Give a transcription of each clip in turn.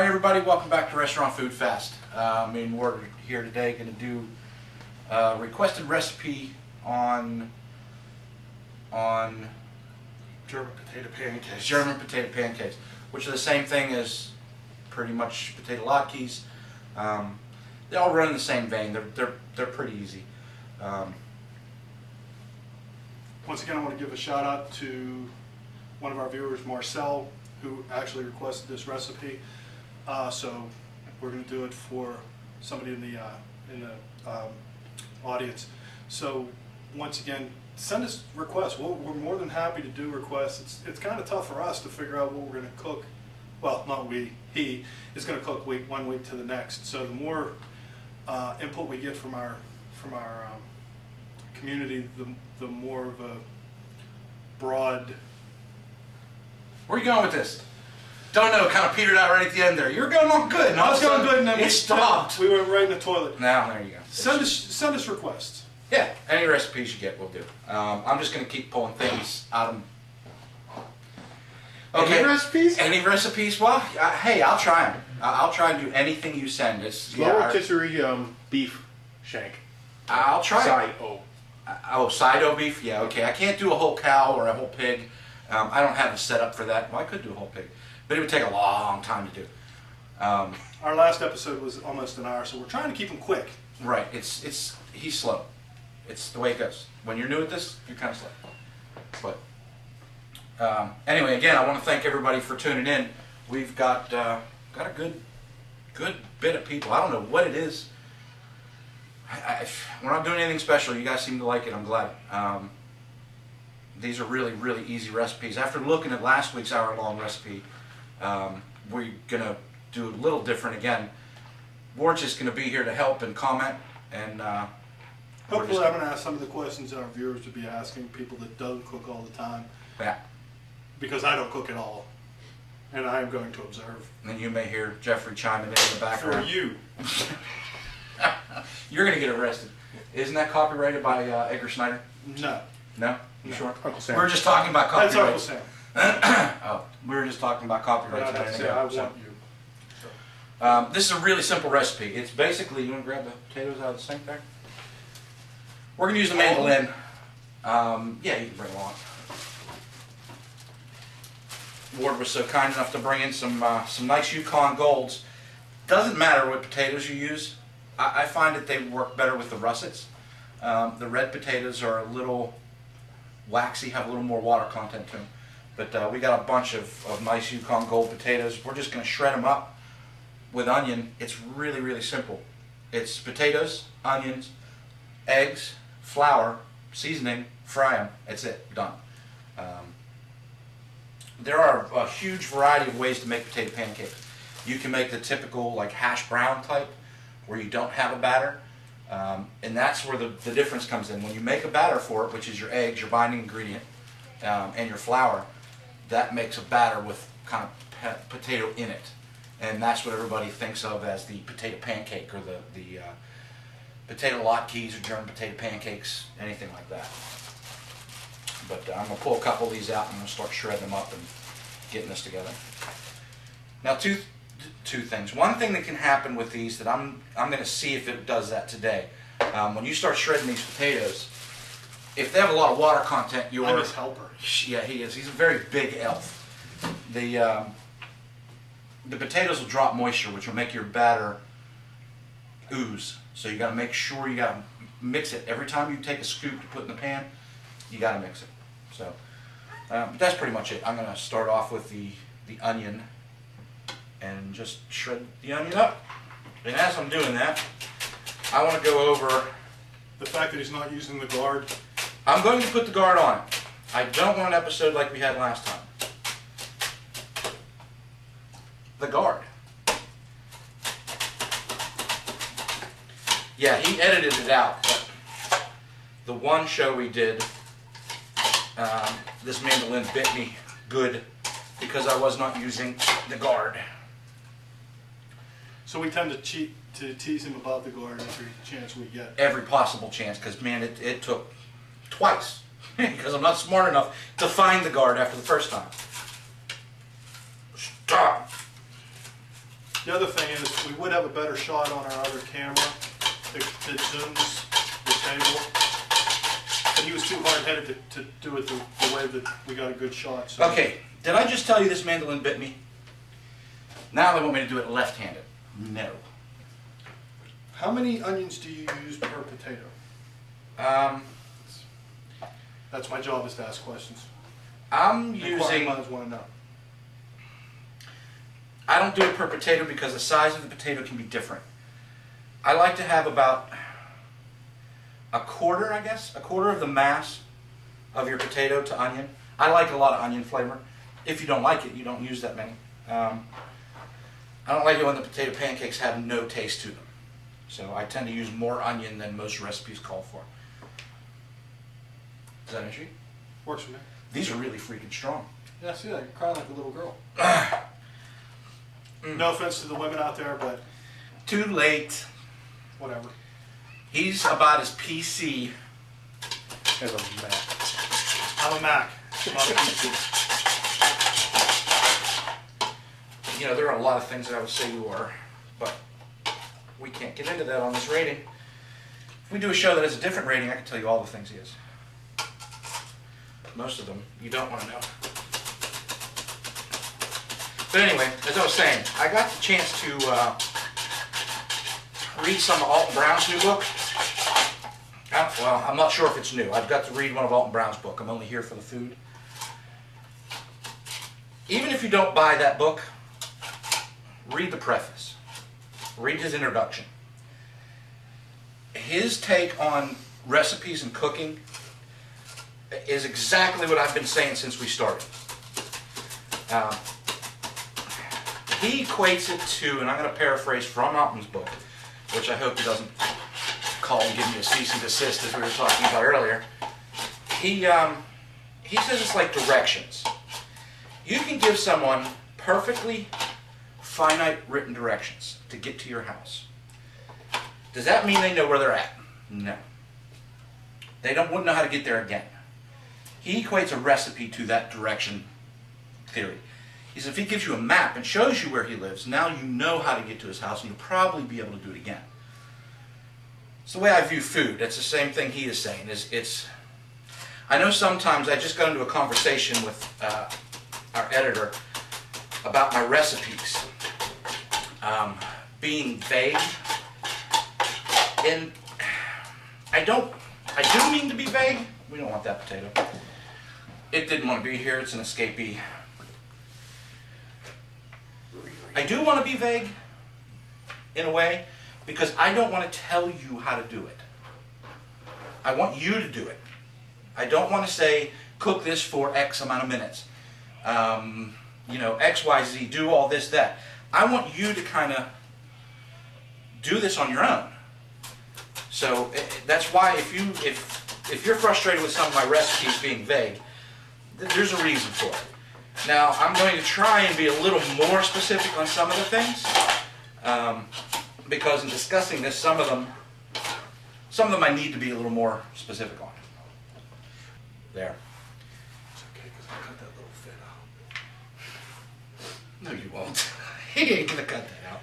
Alright everybody, welcome back to Restaurant Food Fast. We're here today going to do a requested recipe on German potato pancakes. German potato pancakes, which are the same thing as pretty much potato latkes. They all run in the same vein. They're pretty easy. Once again, I want to give a shout out to one of our viewers, Marcel, who actually requested this recipe. So we're going to do it for somebody in the audience. So once again, send us requests. We're more than happy to do requests. It's kind of tough for us to figure out what we're going to cook. Well, not we. He is going to cook one week to the next. So the more input we get from our community, the more of a broad. Where are you going with this? Don't know, kind of petered out right at the end there. You're going on good. I was going good, and then it stopped. We went right in the toilet. Now, there you go. Send us requests. Yeah, any recipes you get, we'll do. I'm just going to keep pulling things out of. Okay. Any recipes? Any recipes? Well, hey, I'll try them. I'll try and do anything you send. It's rotisserie beef shank. I'll try. Side-o. Side-o beef. Yeah, okay. I can't do a whole cow or a whole pig. I don't have a setup for that. Well, I could do a whole pig, but it would take a long time to do. Our last episode was almost an hour, so we're trying to keep them quick. Right. He's slow. It's the way it goes. When you're new at this, you're kind of slow. But anyway, again, I want to thank everybody for tuning in. We've got a good bit of people. I don't know what it is. We're not doing anything special. You guys seem to like it. I'm glad. These are really, really easy recipes. After looking at last week's hour-long recipe, we're going to do a little different again. We're just going to be here to help and comment. And hopefully I'm going to ask some of the questions that our viewers would be asking, people that don't cook all the time. Yeah. Because I don't cook at all. And I am going to observe. And you may hear Jeffrey chiming in the background. For you. You're going to get arrested. Isn't that copyrighted by Edgar Snyder? No. No? You sure? Uncle Sam. We were just talking about copyright. That's Uncle Sam. Oh, we were just talking about copyright. I want you. This is a really simple recipe. It's basically, you want to grab the potatoes out of the sink there? We're going to use the mandolin. Yeah, you can bring it along. Ward was so kind enough to bring in some nice Yukon Golds. Doesn't matter what potatoes you use. I find that they work better with the russets. The red potatoes are a little waxy, have a little more water content to them. But we got a bunch of nice Yukon Gold potatoes. We're just going to shred them up with onion. It's really, really simple. It's potatoes, onions, eggs, flour, seasoning, fry them. That's it. Done. There are a huge variety of ways to make potato pancakes. You can make the typical like hash brown type where you don't have a batter. And that's where the difference comes in. When you make a batter for it, which is your eggs, your binding ingredient, and your flour, that makes a batter with kind of potato in it. And that's what everybody thinks of as the potato pancake or the potato latkes or German potato pancakes, anything like that. But I'm going to pull a couple of these out and I'm going to start shredding them up and getting this together. Now two things. One thing that can happen with these that I'm going to see if it does that today. When you start shredding these potatoes, if they have a lot of water content, I'm his helper. Yeah, he is. He's a very big elf. The potatoes will drop moisture, which will make your batter ooze. So you got to make sure you got to mix it every time you take a scoop to put in the pan. You got to mix it. So that's pretty much it. I'm going to start off with the onion and just shred the onion up. And as I'm doing that, I want to go over the fact that he's not using the guard. I'm going to put the guard on it. I don't want an episode like we had last time. The guard. Yeah, he edited it out, but the one show we did, this mandolin bit me good because I was not using the guard. So we tend to tease him about the guard every chance we get. Every possible chance, because man, it took twice because I'm not smart enough to find the guard after the first time. Stop. The other thing is, we would have a better shot on our other camera that zooms the table. But he was too hard-headed to do it the way that we got a good shot. So. Okay, did I just tell you this mandolin bit me? Now they want me to do it left-handed. No. How many onions do you use per potato? That's my job, is to ask questions. I'm Inquiring using... minds want to know. I don't do it per potato because the size of the potato can be different. I like to have about a quarter, I guess, a quarter of the mass of your potato to onion. I like a lot of onion flavor. If you don't like it, you don't use that many. I don't like it when the potato pancakes have no taste to them. So I tend to use more onion than most recipes call for. Is that an issue? Works for me. These are really freaking strong. Yeah, see that? You're crying like a little girl. No offense to the women out there, but Too late. whatever. He's about as PC. As a Mac. I'm a Mac, not a PC. You know, there are a lot of things that I would say you are, but we can't get into that on this rating. If we do a show that has a different rating, I can tell you all the things he is. Most of them you don't want to know. But anyway, as I was saying, I got the chance to read some of Alton Brown's new book. Well, I'm not sure if it's new. I've got to read one of Alton Brown's book. I'm only here for the food. Even if you don't buy that book, read the preface. Read his introduction. His take on recipes and cooking is exactly what I've been saying since we started. He equates it to, and I'm going to paraphrase from Alton's book, which I hope he doesn't call and give me a cease and desist as we were talking about earlier. He says it's like directions. You can give someone perfectly finite written directions to get to your house. Does that mean they know where they're at? No. They wouldn't know how to get there again. He equates a recipe to that direction theory. He says if he gives you a map and shows you where he lives, now you know how to get to his house and you'll probably be able to do it again. It's the way I view food. It's the same thing he is saying. I know sometimes I just got into a conversation with our editor about my recipes being vague. And I do mean to be vague. We don't want that potato. It didn't want to be here. It's an escapee. I do want to be vague in a way because I don't want to tell you how to do it. I want you to do it. I don't want to say, cook this for X amount of minutes. X, Y, Z, do all this, that. I want you to kind of do this on your own. So that's why if you're frustrated with some of my recipes being vague, there's a reason for it. Now, I'm going to try and be a little more specific on some of the things, because in discussing this, some of them I need to be a little more specific on. There. It's okay, because I'll cut that little fit out. No, you won't. He ain't going to cut that out.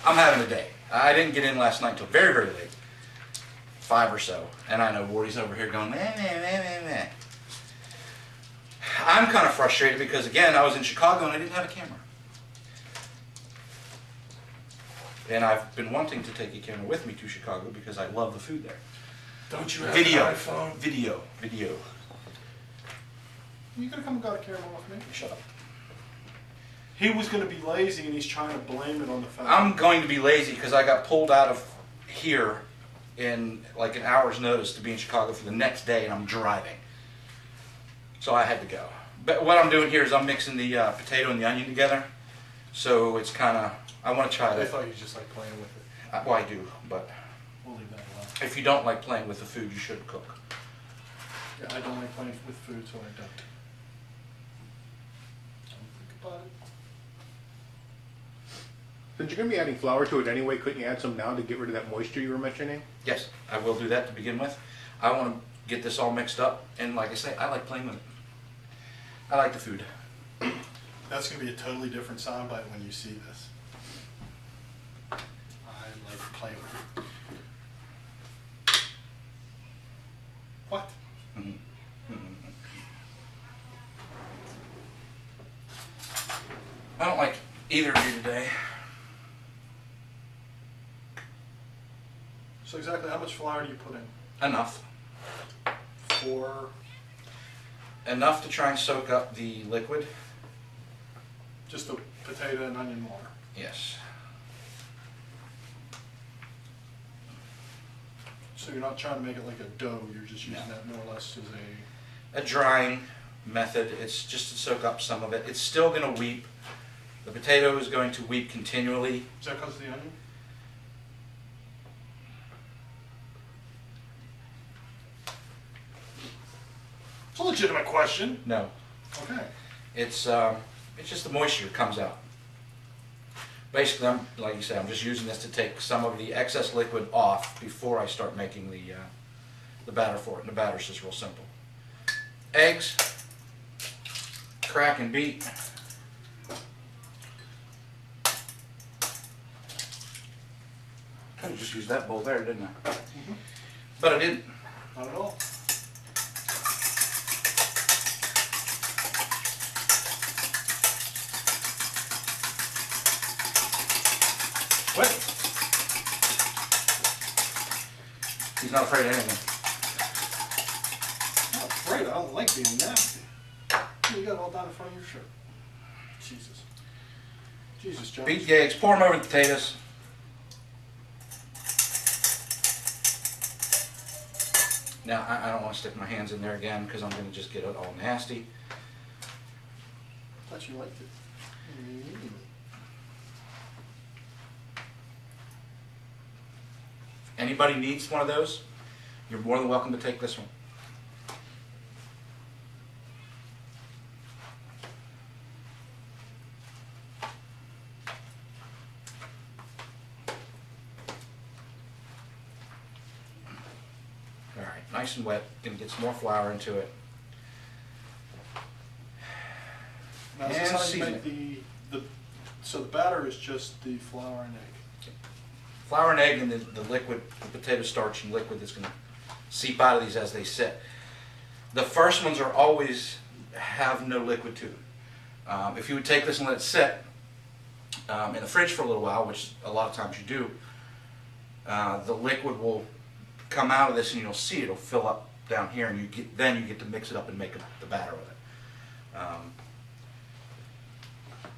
I'm having a day. I didn't get in last night until very, very late. 5 or so. And I know Wardy's over here going, meh, meh, meh, meh, meh. I'm kind of frustrated because, again, I was in Chicago and I didn't have a camera. And I've been wanting to take a camera with me to Chicago because I love the food there. Don't you have Video. an iPhone? Video. You could have come and got a camera off me. Shut up. He was going to be lazy and he's trying to blame it on the fact. I'm going to be lazy because I got pulled out of here in like an hour's notice to be in Chicago for the next day and I'm driving. So I had to go. But what I'm doing here is I'm mixing the potato and the onion together. So it's kind of, I want to try I to. thought you just like playing with it. Well, I do, but We'll leave that alone. if you don't like playing with the food, you shouldn't cook. Yeah, I don't like playing with food, so I don't. Don't think about it. Since you're going to be adding flour to it anyway, couldn't you add some now to get rid of that moisture you were mentioning? Yes, I will do that to begin with. I want to get this all mixed up, and like I say, I like playing with it. I like the food. That's going to be a totally different soundbite when you see this. Either of you today. So exactly how much flour do you put in? Enough. For Enough to try and soak up the liquid. just the potato and onion water. Yes. So you're not trying to make it like a dough, you're just using No. that more or less as a... A drying method. It's just to soak up some of it. It's still going to weep. The potato is going to weep continually. Is that because of the onion? It's a legitimate question. No. Okay. It's just the moisture comes out. Basically, like you said, I'm just using this to take some of the excess liquid off before I start making the batter for it. And the batter's just real simple. Eggs, crack and beat. Could have just used that bowl there, didn't I? Mm-hmm. But I didn't. Not at all. What? He's not afraid of anything. I'm not afraid. I don't like being nasty. You got it all down in front of your shirt. Jesus. Jesus, John. Beat the eggs, pour them over the potatoes. Now, I don't want to stick my hands in there again because I'm going to just get it all nasty. I thought you liked it. Anybody needs one of those, you're more than welcome to take this one. All right, nice and wet. Gonna get some more flour into it. Now, is And this how you season make so the batter is just the flour and egg? Flour and egg and the liquid, the potato starch and liquid that's going to seep out of these as they sit. The first ones are always have no liquid to them. If you would take this and let it sit in the fridge for a little while, which a lot of times you do, the liquid will come out of this and you'll see it'll fill up down here, and then you get to mix it up and make the batter with it.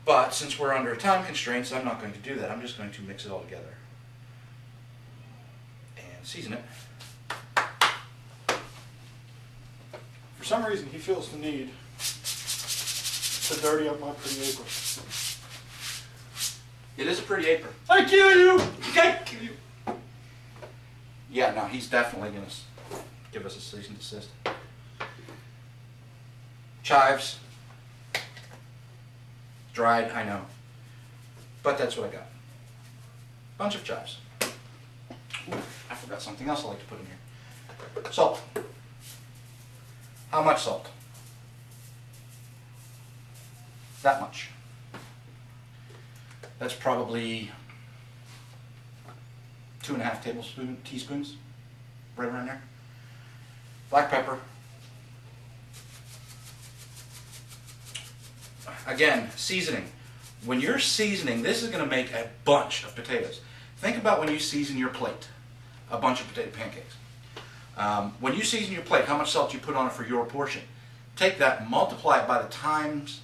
But since we're under time constraints, I'm not going to do that. I'm just going to mix it all together and season it. For some reason, he feels the need to dirty up my pretty apron. It is a pretty apron. I kill you! I kill you! Yeah, no, he's definitely going to give us a cease and desist. Chives. Dried, I know. But that's what I got. Bunch of chives. Ooh, I forgot something else I like to put in here. Salt. How much salt? That much. That's probably 2.5 teaspoons, right around there. Black pepper. Again, seasoning. When you're seasoning, this is going to make a bunch of potatoes. Think about when you season your plate, a bunch of potato pancakes. When you season your plate, how much salt you put on it for your portion. Take that, multiply it by the times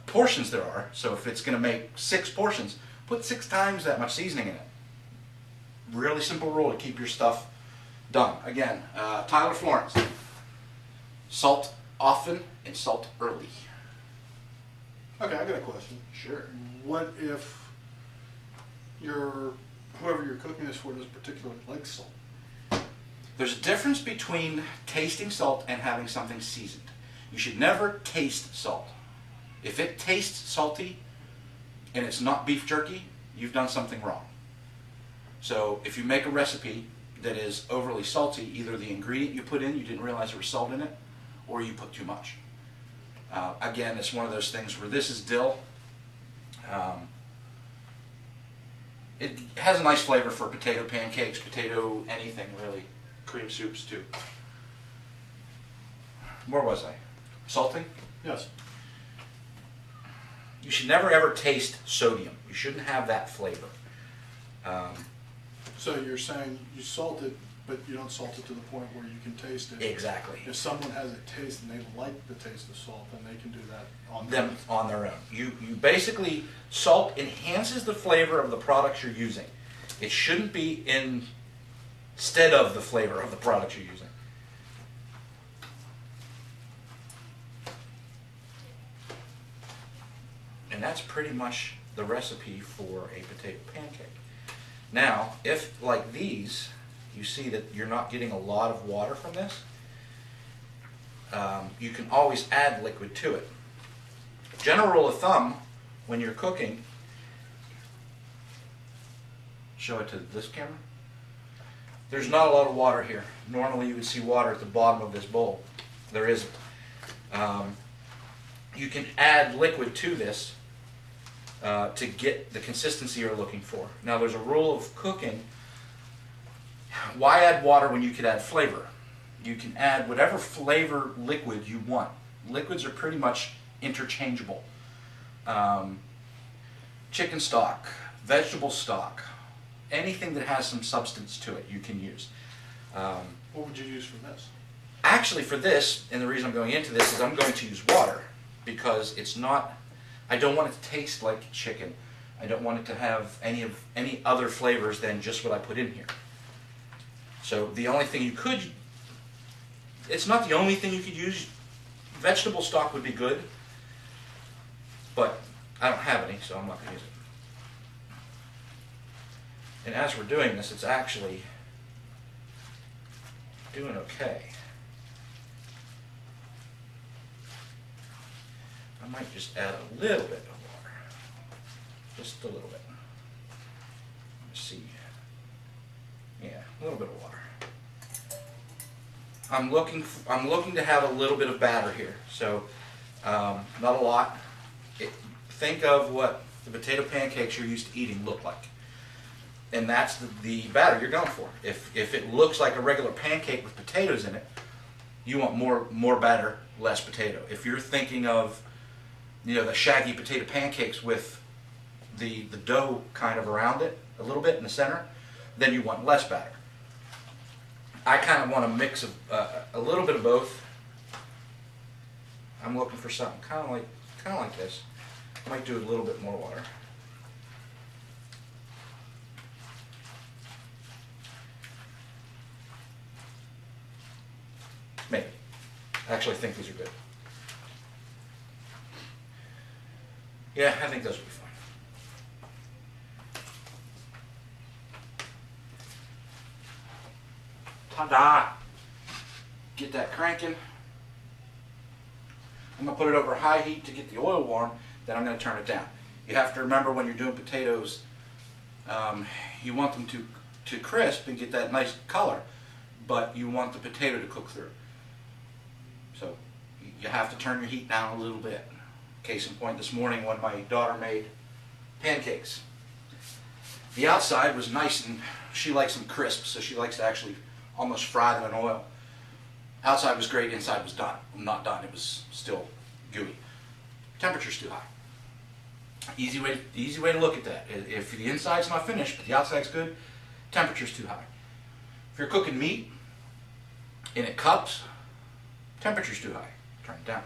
portions there are. So if it's going to make 6 portions, put 6 times that much seasoning in it. Really simple rule to keep your stuff done. Again, Tyler Florence. Salt often and salt early. Okay, I got a question. Sure. What if whoever you're cooking this for doesn't particularly like salt? There's a difference between tasting salt and having something seasoned. You should never taste salt. If it tastes salty and it's not beef jerky, you've done something wrong. So if you make a recipe that is overly salty, either the ingredient you put in, you didn't realize there was salt in it, or you put too much. Again, it's one of those things where this is dill. It has a nice flavor for potato pancakes, potato anything really, cream soups too. Where was I? Salting? Yes. you should never ever taste sodium. You shouldn't have that flavor. So you're saying you salt it, but you don't salt it to the point where you can taste it. Exactly. If someone has a taste and they like the taste of salt, then they can do that on Them on their own. You basically, salt enhances the flavor of the products you're using. It shouldn't be instead of the flavor of the products you're using. And that's pretty much the recipe for a potato pancake. Now, if like these, you see that you're not getting a lot of water from this, you can always add liquid to it. General rule of thumb, when you're cooking, show it to this camera. There's not a lot of water here. Normally you would see water at the bottom of this bowl. There isn't. You can add liquid to this to get the consistency you're looking for. Now there's a rule of cooking. Why add water when you could add flavor? You can add whatever flavor liquid you want. Liquids are pretty much interchangeable. Chicken stock, vegetable stock, anything that has some substance to it you can use. What would you use for this? Actually for this, and the reason I'm going into this is I'm going to use water because it's not, I don't want it to taste like chicken. I don't want it to have any other flavors than just what I put in here. So the only thing you could, it's not the only thing you could use. Vegetable stock would be good, but I don't have any, so I'm not going to use it. And as we're doing this, it's actually doing okay. I might just add a little bit of water. Just a little bit. Let's see. Yeah, a little bit of water. I'm looking to have a little bit of batter here, so not a lot. Think of what the potato pancakes you're used to eating look like, and that's the batter you're going for. If it looks like a regular pancake with potatoes in it, you want more batter, less potato. If you're thinking of, the shaggy potato pancakes with the dough kind of around it a little bit in the center, then you want less batter. I kind of want a mix of a little bit of both. I'm looking for something kind of like this. I might do a little bit more water. Maybe. I actually think these are good. Yeah, I think those will be fine. Ta-da! Get that cranking. I'm going to put it over high heat to get the oil warm, then I'm going to turn it down. You have to remember when you're doing potatoes, you want them to crisp and get that nice color, but you want the potato to cook through. So you have to turn your heat down a little bit. Case in point, this morning when my daughter made pancakes, the outside was nice and she likes them crisp, so she likes to actually almost fry them in oil. Outside was great, inside was done. Not done, it was still gooey. Temperature's too high. Easy way to look at that. If the inside's not finished, but the outside's good, temperature's too high. If you're cooking meat and it cups, temperature's too high. Turn it down.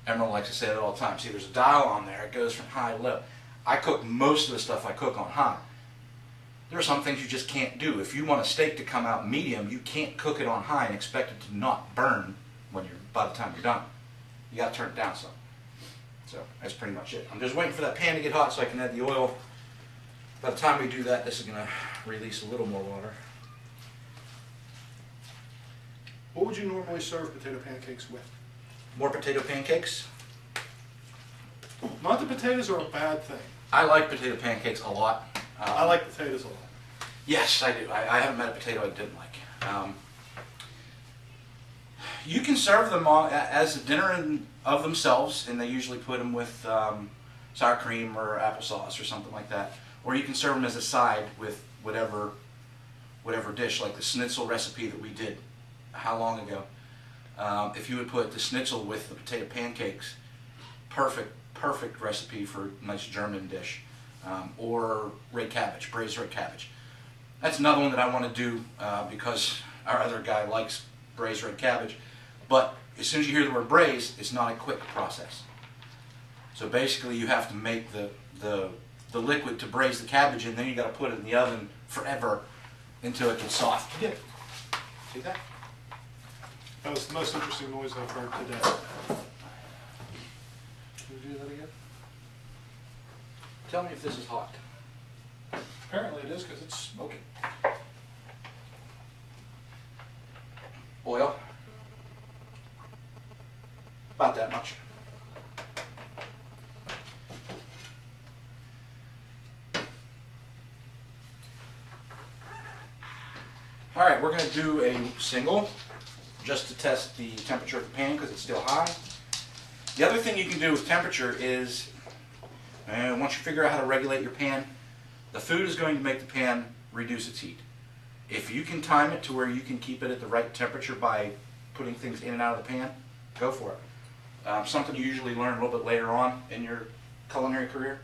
Emerald likes to say that all the time. See, there's a dial on there. It goes from high to low. I cook most of the stuff I cook on high. There are some things you just can't do. If you want a steak to come out medium, you can't cook it on high and expect it to not burn by the time you're done. You got to turn it down some. So that's pretty much it. I'm just waiting for that pan to get hot so I can add the oil. By the time we do that, this is going to release a little more water. What would you normally serve potato pancakes with? More potato pancakes. Not that potatoes are a bad thing. I like potato pancakes a lot. I like potatoes a lot. Yes, I do. I haven't met a potato I didn't like. You can serve them as a dinner of themselves, and they usually put them with sour cream or applesauce or something like that. Or you can serve them as a side with whatever dish, like the schnitzel recipe that we did how long ago. If you would put the schnitzel with the potato pancakes, perfect perfect recipe for a nice German dish, or red cabbage, braised red cabbage. That's another one that I want to do because our other guy likes braised red cabbage. But as soon as you hear the word braise, it's not a quick process. So basically you have to make the liquid to braise the cabbage, and then you got to put it in the oven forever until it gets soft. You did. See that? That was the most interesting noise I've heard today. Can you do that again? Tell me if this is hot. Apparently it is because it's smoking. Oil. About that much. All right, we're going to do a single just to test the temperature of the pan because it's still high. The other thing you can do with temperature is, once you figure out how to regulate your pan, the food is going to make the pan reduce its heat. If you can time it to where you can keep it at the right temperature by putting things in and out of the pan, go for it. Something you usually learn a little bit later on in your culinary career.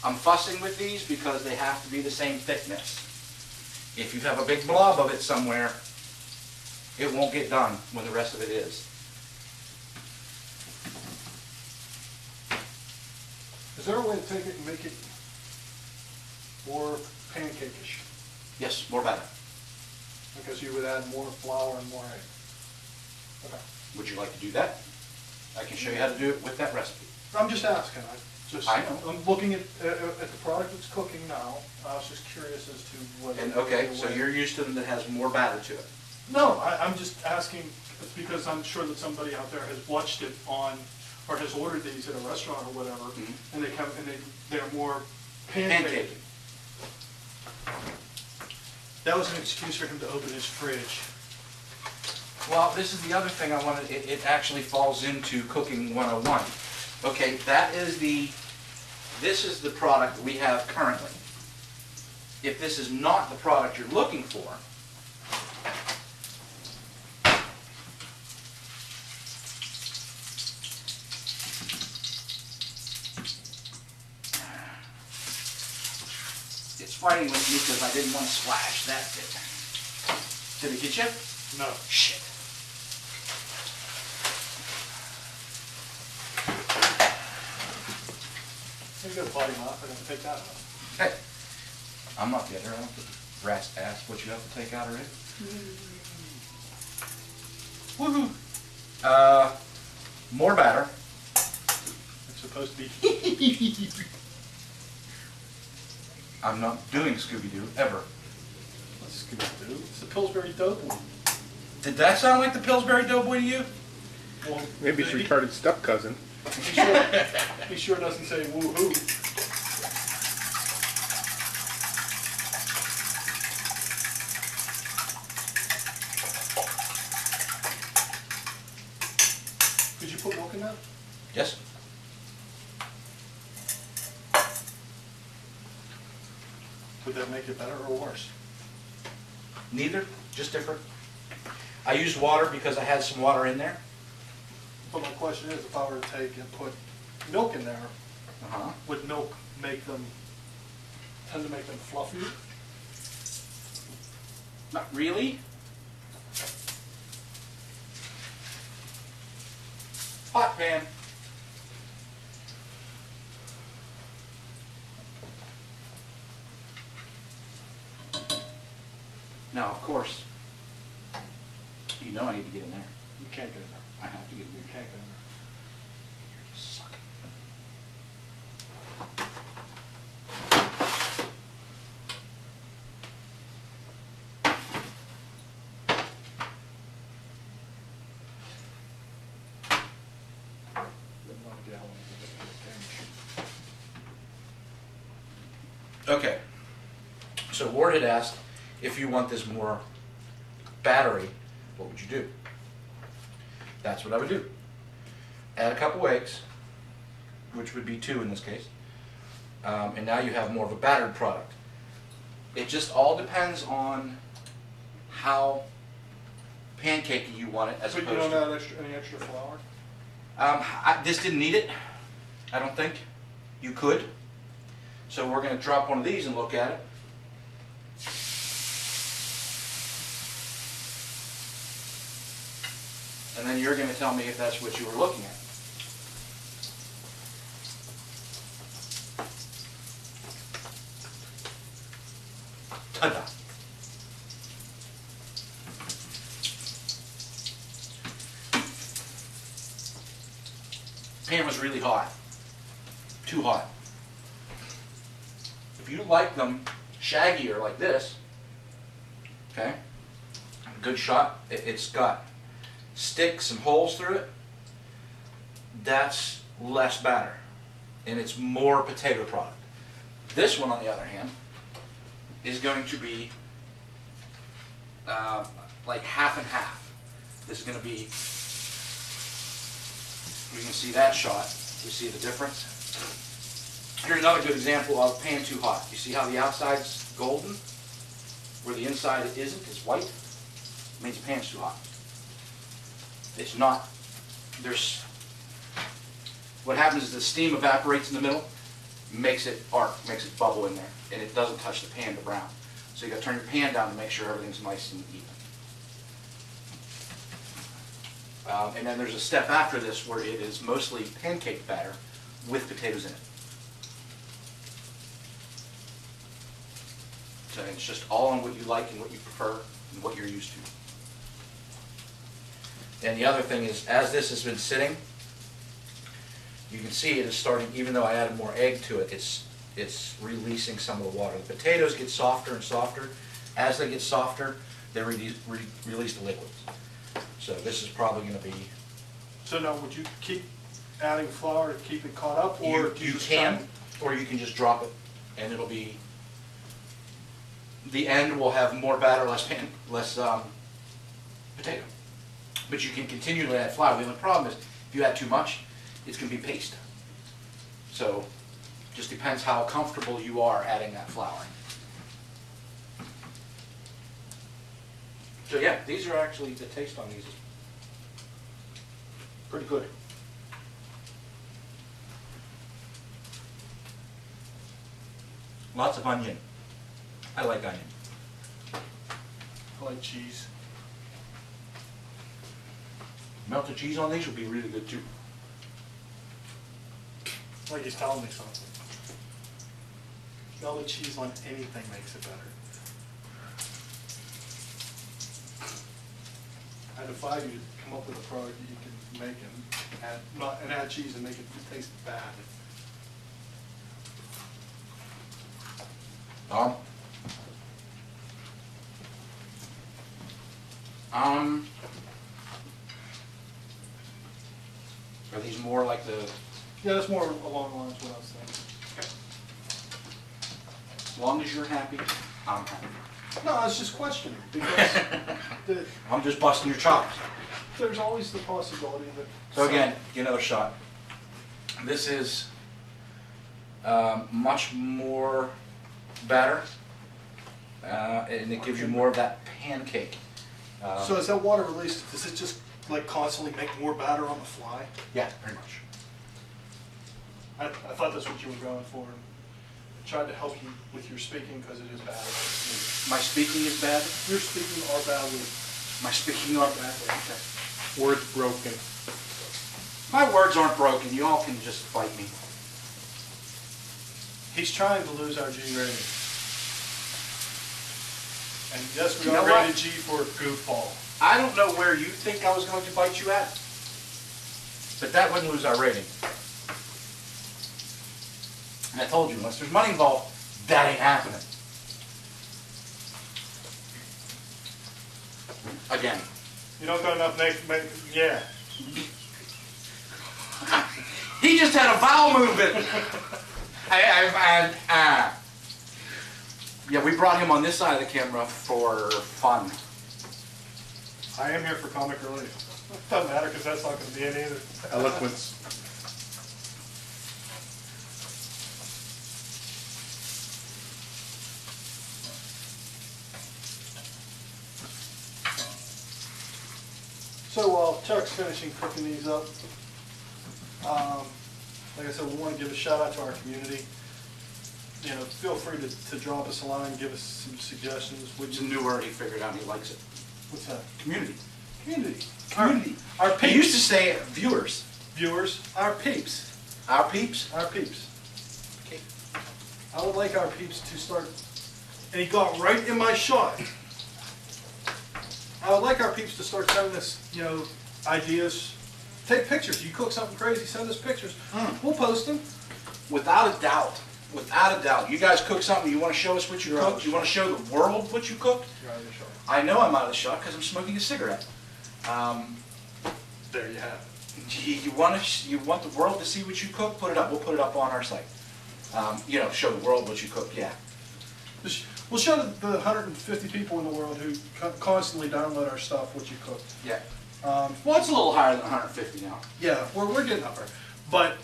I'm fussing with these because they have to be the same thickness. If you have a big blob of it somewhere, it won't get done when the rest of it is. Is there a way to take it and make it more pancake-ish? Yes, more batter. Because you would add more flour and more egg. Okay. Would you like to do that? I can show you how to do it with that recipe. I'm just asking. I know. I'm looking at the product that's cooking now. I was just curious as to whether. And okay, so you're used to them that has more batter to it. No, I'm just asking because I'm sure that somebody out there has watched it on, or has ordered these at a restaurant or whatever, and they come and they're more pancake. That was an excuse for him to open his fridge. Well, this is the other thing I wanted. It actually falls into cooking 101. Okay, this is the product that we have currently. If this is not the product you're looking for, it's fighting with me because I didn't want to splash that bit. Did it get you? No. Shit. You got a body mop. I'm going to take that out. Hey, I'm not the other. I don't think rats ask what you have to take out already. Woohoo! More batter. It's supposed to be. I'm not doing Scooby-Doo ever. What's Scooby-Doo? It's the Pillsbury Doughboy. Did that sound like the Pillsbury Doughboy to you? Well, Maybe it's retarded step cousin. He sure doesn't say woohoo. Could you put milk in that? Yes. Would that make it better or worse? Neither, just different. I used water because I had some water in there. But my question is, if I were to take and put milk in there, Uh-huh. would milk tend to make them fluffier? Not really. Hot pan. Now, of course, you know I need to get in there. You can't get in there. I have to get in You there. can't get in there. You suck. Okay. So Ward had asked if you want this more battery, what would you do? That's what I would do. Add a couple eggs, which would be 2 in this case, and now you have more of a battered product. It just all depends on how pancakey you want it as But you opposed don't to. add any extra flour? This didn't need it, I don't think. You could. So we're going to drop one of these and look at it. And then you're going to tell me if that's what you were looking at. Ta-da. Pan was really hot. Too hot. If you like them shaggier like this, okay, good shot. It's got sticks and holes through it. That's less batter, and it's more potato product. This one, on the other hand, is going to be like half and half. This is going to be, you can see that shot. You see the difference? Here's another good example of pan too hot. You see how the outside's golden, where the inside isn't, it's white? It means the pan's too hot. It's not. What happens is the steam evaporates in the middle, makes it arc, makes it bubble in there, and it doesn't touch the pan to brown. So you got to turn your pan down to make sure everything's nice and even. And then there's a step after this where it is mostly pancake batter with potatoes in it. So it's just all on what you like and what you prefer and what you're used to. And the other thing is, as this has been sitting, you can see it is starting, even though I added more egg to it, it's releasing some of the water. The potatoes get softer and softer. As they get softer, they release the liquids. So this is probably going to be... So now, would you keep adding flour to keep it caught up, or do you just can, try- or you can just drop it, and it'll be... The end will have more batter, less potato. But you can continue to add flour. The only problem is, if you add too much, it's going to be paste. So, just depends how comfortable you are adding that flour. So yeah, these are actually, the taste on these is pretty good. Lots of onion. I like onion. I like cheese? Melted cheese on these would be really good too. Like he's telling me something. Melted cheese on anything makes it better. I defy you to come up with a product that you can make and add cheese and make it taste bad. Are these more like the... Yeah, that's more along the lines of what I was saying. As long as you're happy, I'm happy. No, I was just questioning, because I'm just busting your chops. there's always the possibility that... So again, get another shot. This is much more batter, and it gives you more of that pancake. So is that water released, does it just like constantly make more batter on the fly? Yeah, pretty much. I thought that's what you were going for. I tried to help you with your speaking because it is bad. My speaking is bad? Your speaking are bad. My speaking are bad? Okay. Words broken. My words aren't broken. You all can just fight me. He's trying to lose our G rating. And yes, we You know are what? rated G for goofball. I don't know where you think I was going to bite you at, but that wouldn't lose our rating. And I told you, unless there's money involved, that ain't happening. Again. You don't got enough yeah. He just had a vowel movement. Yeah, we brought him on this side of the camera for fun. I am here for comic relief. Doesn't matter because that's not going to be it either. Eloquence. So while Chuck's finishing cooking these up, like I said, we want to give a shout out to our community. You know, feel free to drop us a line, give us some suggestions. It's a new word he figured out and he likes it. What's that? Community. Community. Community. Our He peeps. used to say viewers. Viewers. Our peeps. Our peeps. Our peeps. Okay. I would like our peeps to start, and he got right in my shot. I would like our peeps to start sending us, you know, ideas. Take pictures. You cook something crazy, send us pictures. We'll post them. Without a doubt. Without a doubt. You guys cook something, you want to show us what you cooked? You want to show the world what you cooked? You're out of the shot. I know I'm out of the shot because I'm smoking a cigarette. There you have it. You want the world to see what you cook? Put it up. We'll put it up on our site. You know, show the world what you cook. Yeah. We'll show the 150 people in the world who constantly download our stuff what you cook. Yeah. Well, it's a little higher than 150 now. Yeah, we're getting up there. But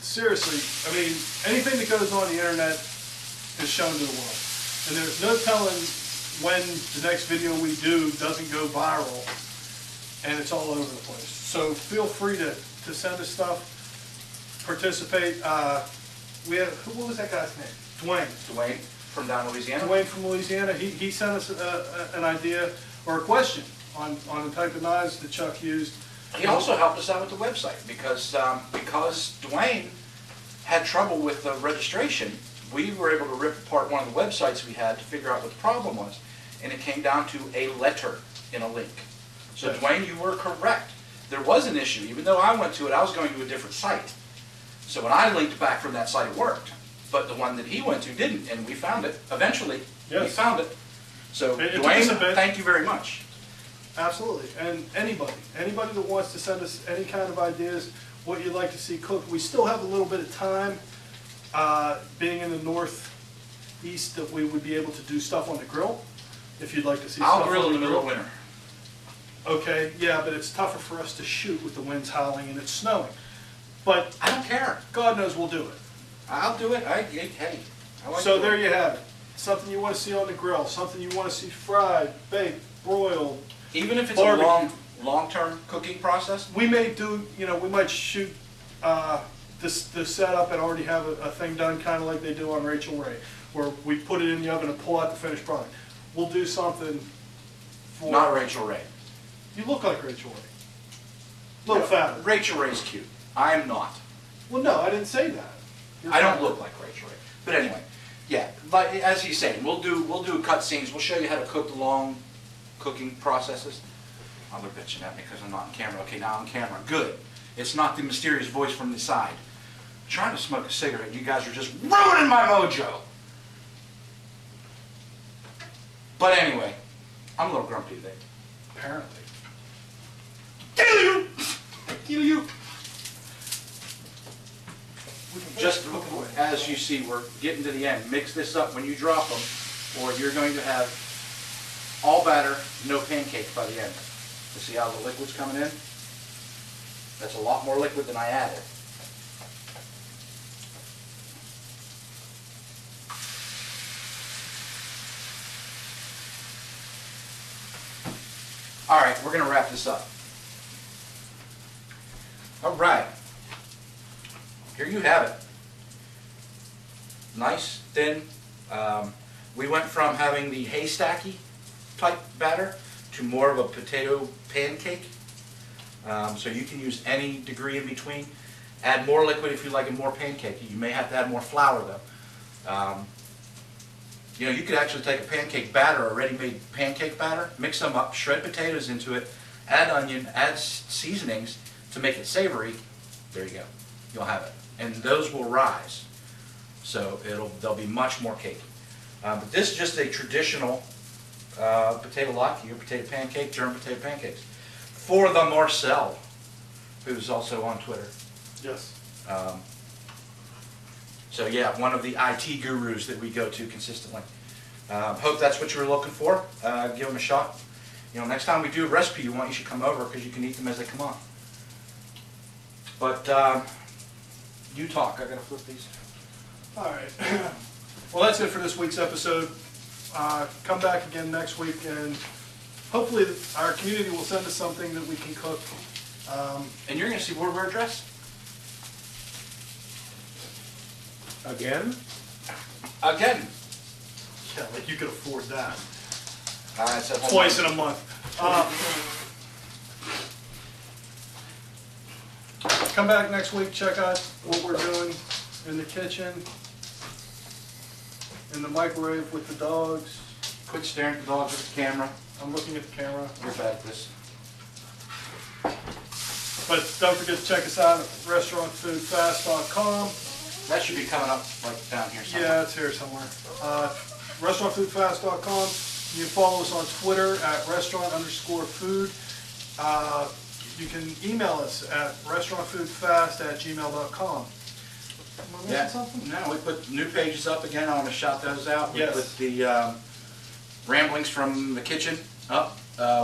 seriously, I mean, anything that goes on the internet is shown to the world. And there's no telling when the next video we do doesn't go viral and it's all over the place. So feel free to send us stuff, participate. We have, what was that guy's name? Dwayne. Dwayne from down Louisiana. Dwayne from Louisiana, he sent us an idea or a question on the type of knives that Chuck used. He also helped us out with the website because Dwayne had trouble with the registration. We were able to rip apart one of the websites we had to figure out what the problem was, and it came down to a letter in a link. So Yes. Dwayne, you were correct. There was an issue. Even though I went to it, I was going to a different site. So when I linked back from that site, it worked. But the one that he went to didn't, and we found it. Eventually, we Yes. found it. So It took us a Dwayne, bit. thank you very much. Absolutely, and anybody that wants to send us any kind of ideas, what you'd like to see cooked. We still have a little bit of time, being in the northeast, that we would be able to do stuff on the grill. If you'd like to see I'll stuff grill on in the middle of winter. Okay, yeah, but it's tougher for us to shoot with the winds howling and it's snowing. But I don't care. God knows we'll do it. I'll do it. Hey, I like So to do there it. you have it. Something you want to see on the grill, something you want to see fried, baked, broiled. Even if it's Barbecue. a long-term cooking process, We may do, you know, we might shoot the setup and already have a thing done, kind of like they do on Rachel Ray, where we put it in the oven and pull out the finished product. We'll do something for... not Rachel Ray. You look like Rachel Ray. A little fatter. Rachel Ray's cute. I am not. Well, no, I didn't say that. You're I don't fat. look like Rachel Ray. But anyway, yeah. Like as he's saying, we'll do cut scenes. We'll show you how to cook the long cooking processes. Oh, they're bitching at me because I'm not on camera. Okay, now I'm on camera. Good. It's not the mysterious voice from the side. I'm trying to smoke a cigarette. You guys are just ruining my mojo. But anyway, I'm a little grumpy today. Apparently. Kill you! Kill you! Just as you see, we're getting to the end. Mix this up when you drop them, or you're going to have all batter, no pancakes by the end. You see how the liquid's coming in? That's a lot more liquid than I added. All right, we're going to wrap this up. All right. Here you have it. Nice, thin. We went from having the haystacky type batter to more of a potato pancake. So you can use any degree in between. Add more liquid if you like it more pancakey. You may have to add more flour though. You know, you could actually take a pancake batter, a ready-made pancake batter, mix them up, shred potatoes into it, add onion, add seasonings to make it savory. There you go. You'll have it. And those will rise. So they'll be much more cakey. But this is just a traditional potato latke or potato pancake, German potato pancakes. For the Marcel, who's also on Twitter. Yes. So yeah, one of the IT gurus that we go to consistently. Hope that's what you were looking for. Give them a shot. You know, next time we do a recipe you want, you should come over because you can eat them as they come on. But you talk. I gotta flip these. All right. Well, that's it for this week's episode. Come back again next week, and hopefully our community will send us something that we can cook. And you're gonna see where we're dressed. Again? Again. Yeah, like you could afford that. So Twice in a month. Come back next week, check out what we're doing in the kitchen, in the microwave with the dogs. Quit staring at the dogs with the camera. I'm looking at the camera. You're bad at this. But don't forget to check us out at restaurantfoodfast.com. That should be coming up like down here somewhere. Yeah, it's here somewhere. Restaurantfoodfast.com. You can follow us on Twitter at restaurant_food. You can email us at restaurantfoodfast@gmail.com. Am I missing something? No, we put new pages up again. I want to shout those out. We Yes. put the ramblings from the kitchen up,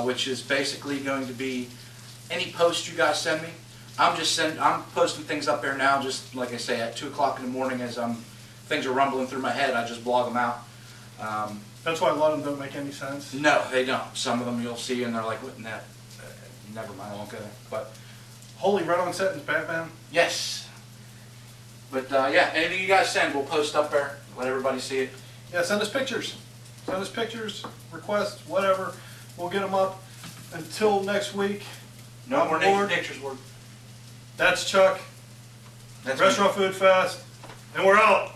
which is basically going to be any post you guys send me. I'm posting things up there now, just like I say, at 2 o'clock in the morning as things are rumbling through my head. I just blog them out. That's why a lot of them don't make any sense. No, they don't. Some of them you'll see and they're like, what in that? Never mind, I won't go there. But Holy Red on Set is Batman. yes. But yeah, anything you guys send, we'll post up there. Let everybody see it. Yeah, send us pictures. Send us pictures, requests, whatever. We'll get them up. Until next week. No I'm more bored. naked pictures. That's Chuck. That's me. Restaurant Food Fast. And we're out.